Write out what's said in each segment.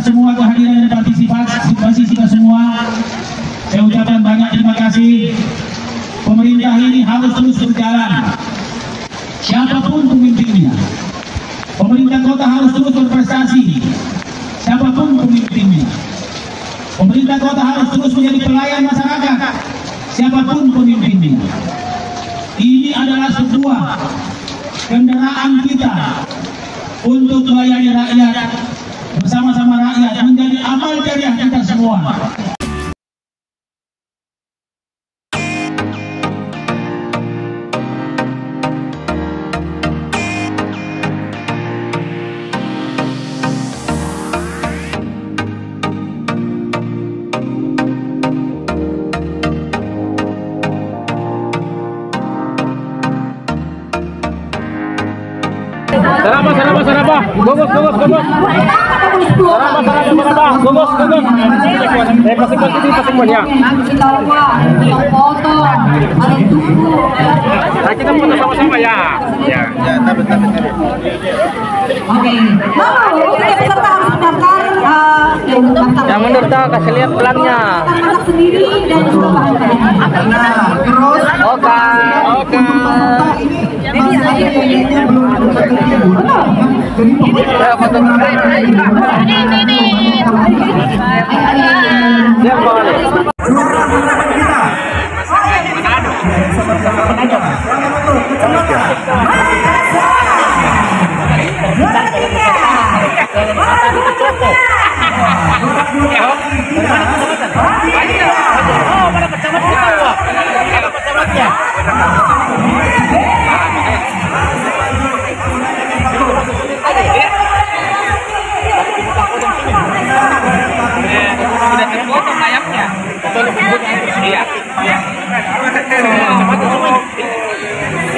semua kehadiran dan partisipasi kita semua. Saya ucapkan banyak terima kasih. Pemerintah ini harus terus berjalan. Siapapun pemimpinnya. Pemerintah kota harus terus berprestasi. Siapapun pemimpinnya. Pemerintah kota harus terus menjadi pelayan masyarakat. Siapapun pemimpinnya. Ini adalah sebuah kendaraan kita untuk melayani rakyat, bersama-sama rakyat, menjadi amal jariah kita semua. Saraba. Gogos. Saraba. Gogos. Pasing mo niya. Kita foto sama-sama ya. Ya, tabi. Oke. Peserta harus mendaftar. Yang mendaftar kasih lihat pelangnya. Sendiri dan Oke.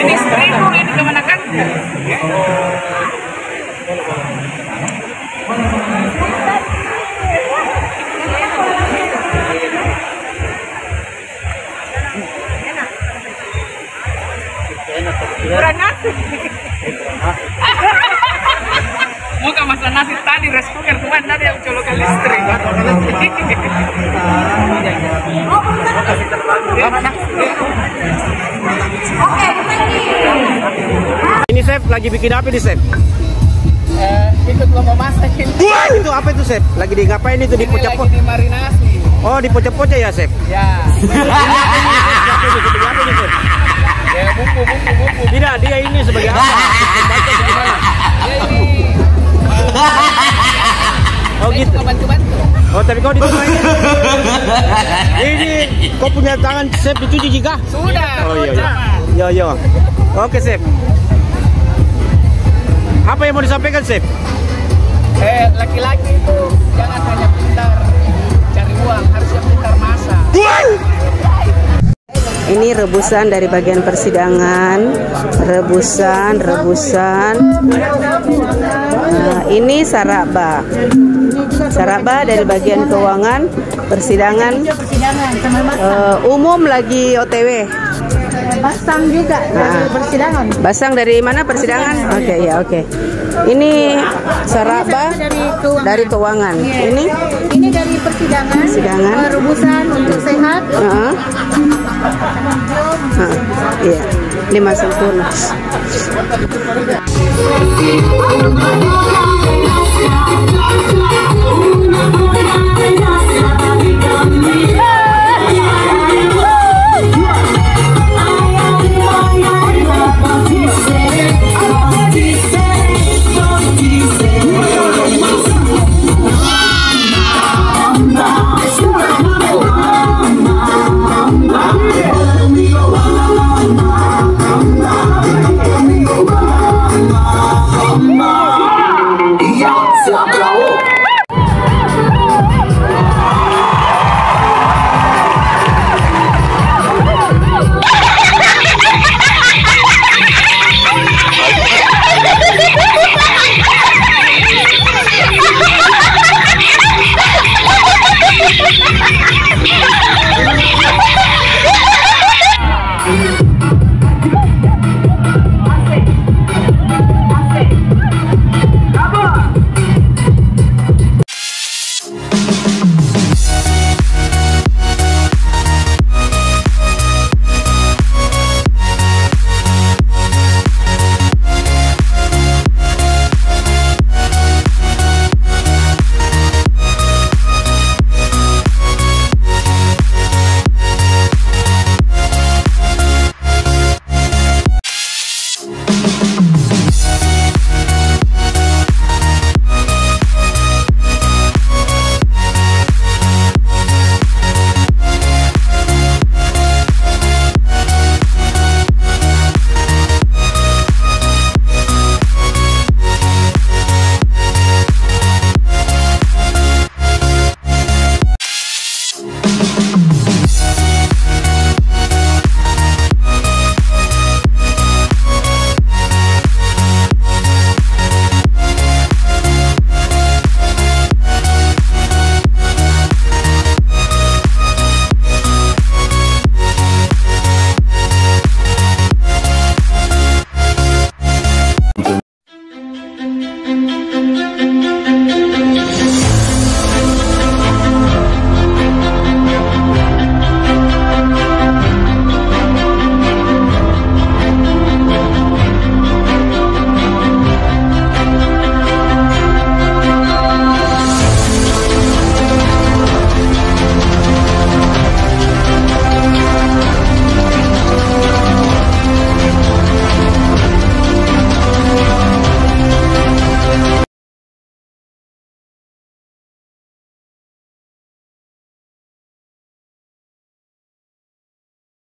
Ini seribu ini kemana kan? Kurang nasi. Muka masak nasi tadi rice cooker tuan tadi yang colokan listrik. Ini chef lagi bikin apa nih chef? Ikut lomba masak. Itu apa itu chef? Lagi di ngapain itu di pocah-pocah? Lagi dimarinasi. Oh di pocah-pocah ya chef? Ya. Ya bumbu. Tidak, dia ini sebagai apa? Oh gitu. Bantu-bantu. Oh tapi kau ditemani. Ini kau punya tangan chef dicuci juga? Sudah. Oh iya. Yo. Oke chef. Apa yang mau disampaikan chef? Laki-laki itu jangan hanya pintar cari uang, harus yang pintar masak. Ini rebusan dari bagian persidangan, rebusan. Nah, ini saraba dari bagian keuangan persidangan. Umum lagi OTW. Basang juga dari persidangan. Basang dari mana persidangan? Oke. Ini saraba dari keuangan. Ini dari persidangan. Rebusan untuk sehat. Iya, 5 sempurna. Thank you.